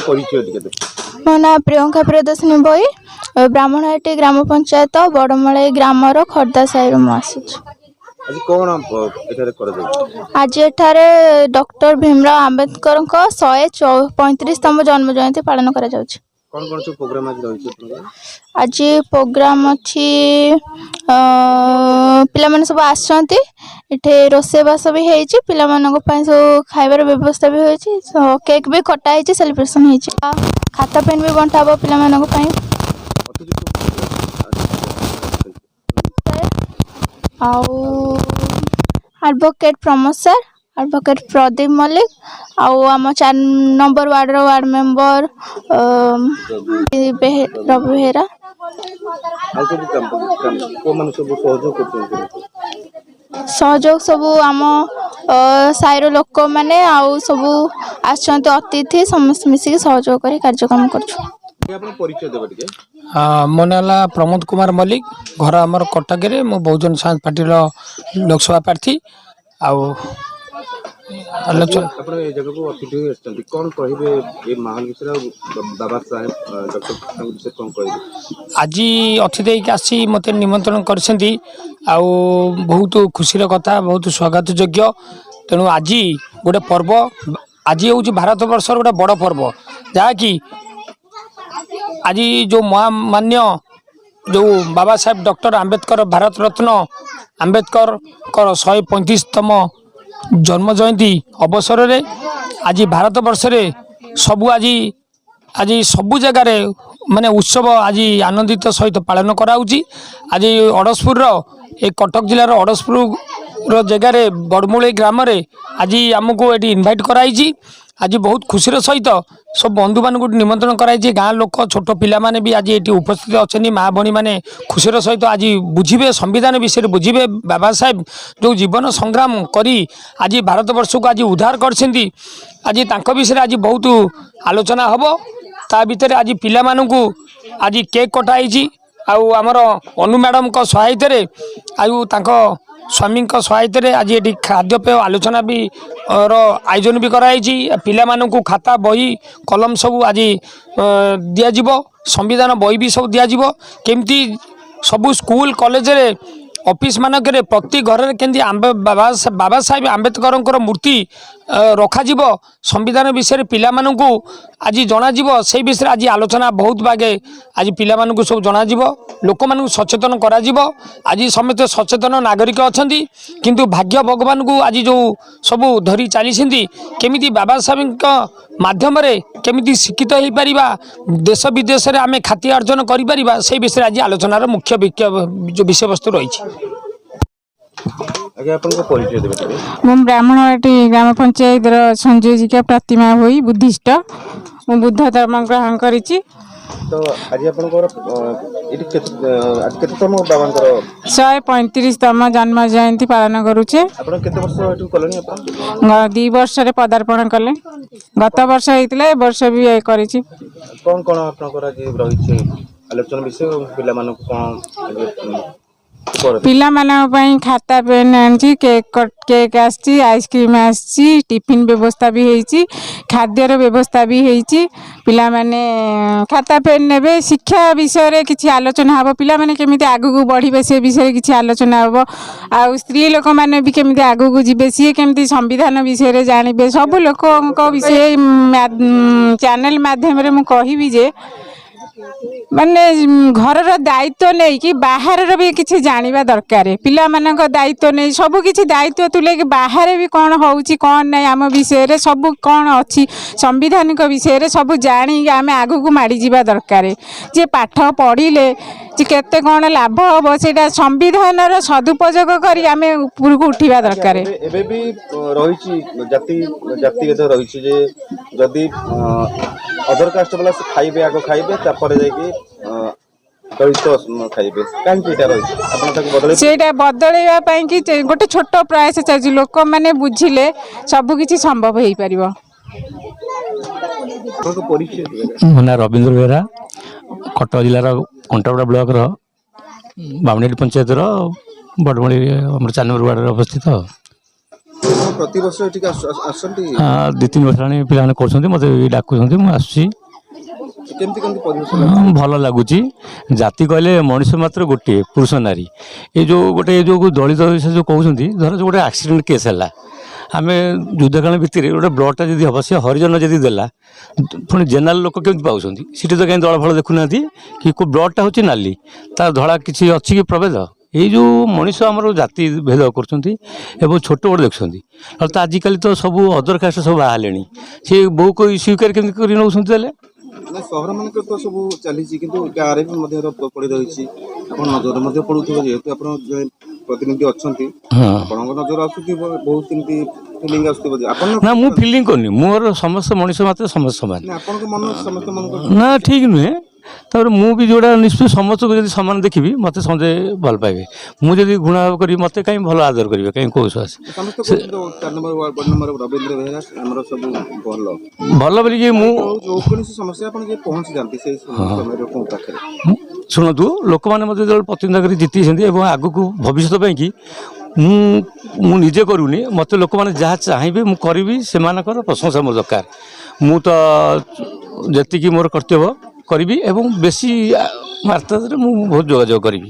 मो ना प्रियंका प्रियदर्शनी बई ब्राह्मणहाटी ग्राम पंचायत बड़मलाई ग्रामर खर्दा साहिर मुझे आज एठारे डॉक्टर भीमराव आंबेडकर 135तम जन्म जयंती पालन करा जाउछि। कौन कौन से प्रोग्राम आज रही आज प्रोग्राम अच्छी पिला माने सब आछंती इठे रोसे बास भी हेछि पिला मानक पय सब खाइबार व्यवस्था भी होछि केक भी कटा हेछि सेलिब्रेशन हेछि खाता पेन भी बंटाबो पिला मानक पय आउ advocate Pramod sir advocate Pradeep Mallick आउ आम 4 number ward member Ravi Behera सहयोग सब आम साइर लोक मैंने आउ सब आसछन्ते अतिथि समस्त मिसिक सहयोग करी कार्यक्रम करछु। मो ना प्रमोद कुमार मल्लिक घर आमर कटक रे मो बहुजन समाज पार्टी लोकसभा प्रार्थी आउ आलोचना आज अतिथि आसी मत निमंत्रण कर बहुत खुशी कथा बहुत स्वागत योग्य तेणु आज गोटे पर्व आज हूँ भारत वर्ष गोटे बड़ पर्व जहाँकि आज जो महामान्य जो बाबा साहेब डॉक्टर आंबेडकर भारत रत्न आंबेडकर 135तम जन्म जयंती अवसर रे आज भारत वर्ष रे सबु आज सबु जगार माने उत्सव आज आनंदित सहित पालन कराउची। आज अड़सपुर एक कटक जिलार अड़सपुर जगार बड़मुली ग्राम रे आज आमको ये इनवाइट कराई। आज बहुत खुशी सहित सब बंधु मान निमंत्रण कराई गाँ लोक छोट पिला माने भी आज ये उपस्थित अच्छा माँ भणी मैंने खुशी सहित आज बुझे संविधान विषय बुझे बाबा साहेब जो जीवन संग्राम करी आज भारत वर्ष को आज उद्धार कर आज विषय आज बहुत आलोचना हम ता भीतर आज पिला मानू आज केक कटाई आमर अनु मैडम को सहायत आज स्वामी सहायत आज ये खाद्यपेय आलोचना भी आयोजन भी कराई पिला मानू खाता बही कलम सब आज दिज्व संविधान बही भी सब दिज्व केमती सबू स्कूल कॉलेज रे ऑफिस मानक प्रति घर के बाबा साहेब आंबेडकर मूर्ति रखा संविधान विषय पिला मानू आज जन से विषय आज आलोचना बहुत बागे आज पिला मानू सब जन लोक मान सचेतन करा आज समेत सचेतन नागरिक अच्छा किंतु भाग्य भगवान को आज जो सब धरी चली केमी बाबा साहेब माध्यम केमी शिक्षित हो पार देश विदेश में आम ख्याति अर्जन कर से विषय आज आलोचनार मुख्य जो विषय वस्तु रही। मु ब्राह्मणहाटी ग्राम पंचायत संयोजिका प्रतिमा हुई बुद्धिस्ट बुद्ध धर्म ग्रहण करी तो आज आपनकर एटी आज केतम बाबांकर 135तम जन्म जयंती पालन करूचे। आपण केते वर्ष एटू कलनी आपण 2 वर्ष रे पदार्पण कले गत वर्ष हेतिले ए वर्ष भी करिछि। कोन कोन आपनकर आज रहिछि आलोचना विषय पिला मानक कोन पिला मानक खाता पेन आनी केक आसी आइसक्रीम आसी टिफिन व्यवस्था भी होती खाद्यर व्यवस्था भी होती पिला माने खाता पेन नेबे शिक्षा विषय किसी आलोचना हम पिला माने केमिति आगु बढ़े से विषय किसी आलोचना हम आ स्त्री लोक मैंने भी केमिति आगु जीवे सी केमिति संविधान विषय जानवे सब लोक विषय चैनल माध्यम मु कहि जे माने घर दायित्व नहीं कि बाहर भी किसी जानिबा दरकार पिला मानक दायित्व नहीं सब किसी दायित्व तुले कि बाहर भी कौन होउची कौन नहीं आम विषय सब कौन अच्छी संविधानिक विषय सब जानी आम आगु को माड़ी जीवा दरकार जे पाठ पढ़िले जे केते कौन लाभ हम से संविधान सदुपयोग करी आम ऊपर को उठा दरकार। एबे भी रही जाति रही जे जदि अदर कास्ट वाला खाइबे आगो खाइबे तापर जाइए दलित खाइबे कहीं बदलवाई कि गोटे छोट प्रयास चलती लोक मैंने बुझिले सब किसी संभव हो पार। मो ना रवींद्र बेहरा कटक जिलार Kantapada block Bamani panchayat Badamali 4 number ward अवस्थित। ଆପଣ ପ୍ରତିବର୍ଷ ଏଠିକି ଆସନ୍ତି? 2-3 ବର୍ଷ ହେଲାଣି ପିଲାମାନେ କରୁଛନ୍ତି, ମୋତେ ଡାକୁଛନ୍ତି, ମୁଁ ଆସୁଛି। କେମିତି କେମିତି ପରିବେଶ ଲାଗୁଛି? ଭଲ ଲାଗୁଛି। ଜାତି କହିଲେ ମଣିଷ ମାତ୍ର ଗୋଟିଏ, ପୁରୁଷ ନାରୀ। ଏ ଯେଉଁ ଗୋଟେ ଏ ଯେଉଁ ଦଳିତ ସେ ଯେଉଁ କହୁଛନ୍ତି, ଧର ଗୋଟେ ଆକ୍ସିଡେଣ୍ଟ କେସ୍ ହେଲା, ଆମେ ଯୁଦ୍ଧକାଳ ଭିତରେ ଗୋଟେ ବ୍ଲଡ଼ଟା ଯଦି ହେବ, ସେ ହରିଜନ ଯଦି ଦେଲା, ପୁଣି ଜେନେରାଲ ଲୋକ କେମିତି ପାଉଛନ୍ତି? ସେଠି ତ କାହିଁ ଦଳ ଫଳ ଦେଖୁନାହାନ୍ତି କି କେଉଁ ବ୍ଲଡ଼ଟା ହେଉଛି ନାଲି, ତା ଧଳା କିଛି ଅଛି କି ପ୍ରଭେଦ? ଏଇ ଯେଉଁ ମଣିଷ ଆମର ଜାତି ଭେଦ କରୁଛନ୍ତି ଏବଂ ଛୋଟ ବଡ଼ ଦେଖୁଛନ୍ତି। ତ ଆଜିକାଲି ତ ସବୁ ଅଦର କାଷ୍ଟ ସବୁ ବାହାରିଲେଣି, ସେ ବୋଉ ସ୍ୱୀକାର କେମିତି କରି ନେଉଛନ୍ତି ତାହେଲେ? ସହର ମାନଙ୍କରେ ତ ସବୁ ଚାଲିଛି, କିନ୍ତୁ ଗାଁରେ ବି ମଧ୍ୟ ପଡ଼ି ରହିଛି। ଆପଣ ନଜର ମଧ୍ୟ ପଡୁଥିବ, ଯେହେତୁ ଆପଣ ଜଣେ ପ୍ରତିନିଧି ଅଛନ୍ତି, ଆପଣଙ୍କ ନଜର ଆସୁଥିବ, ବହୁତ କେମିତି ଫିଲିଂ ଆସୁଥିବ ଯେ ଆପଣ ନା, ମୁଁ ଫିଲିଂ କରୁନି, ମୋର ସମସ୍ତ ମଣିଷ ମାତ୍ର ସମସ୍ତ ସମାନ। ଆପଣଙ୍କ ମନ ସମସ୍ତ ମନ ନା, ଠିକ୍ ନୁହେଁ। ତାପରେ ମୁଁ ବି ଯେଉଁଟା ନିଶ୍ଚୟ ସମସ୍ତଙ୍କୁ ଯଦି ସମାନ ଦେଖିବି, ମୋତେ ସମସ୍ତେ ଭଲ ପାଇବେ। ମୁଁ ଯଦି ଘୃଣା କରିବି, ମୋତେ କାହିଁ ଭଲ ଆଦର କରିବେ, କାହିଁ କେଉଁ ଆସେ ସମସ୍ତେ କହୁଛନ୍ତି 4 number ward number Rabindra Behera ଆମର ସବୁ ଭଲ ଭଲ ବୋଲିକି ମୁଁ କୌଣସି ସମସ୍ୟା ଆପଣ ଯେ ପହଞ୍ଚି ଯାଆନ୍ତି ସେଇ ସମୟରେ କୋଉ ପାଖରେ। ଶୁଣନ୍ତୁ, ଲୋକମାନେ ମୋତେ ଯେତେବେଳେ ପ୍ରତିନିଧିତ୍ୱ କରି ଜିତିଛନ୍ତି ଏବଂ ଆଗକୁ ଭବିଷ୍ୟତ ପାଇଁକି ମୁଁ ନିଜେ କରୁନି, ମୋତେ ଲୋକମାନେ ଯାହା ଚାହିଁବେ ମୁଁ କରିବି, ସେମାନଙ୍କର ପ୍ରଶଂସା ମୋର ଦରକାର। ମୁଁ ତ ଯେତିକି ମୋର କର୍ତ୍ତବ୍ୟ କରିବି ଏବଂ ବେଶୀ ମାତ୍ରାରେ ମୁଁ ବହୁତ ଯୋଗାଯୋଗ କରିବି।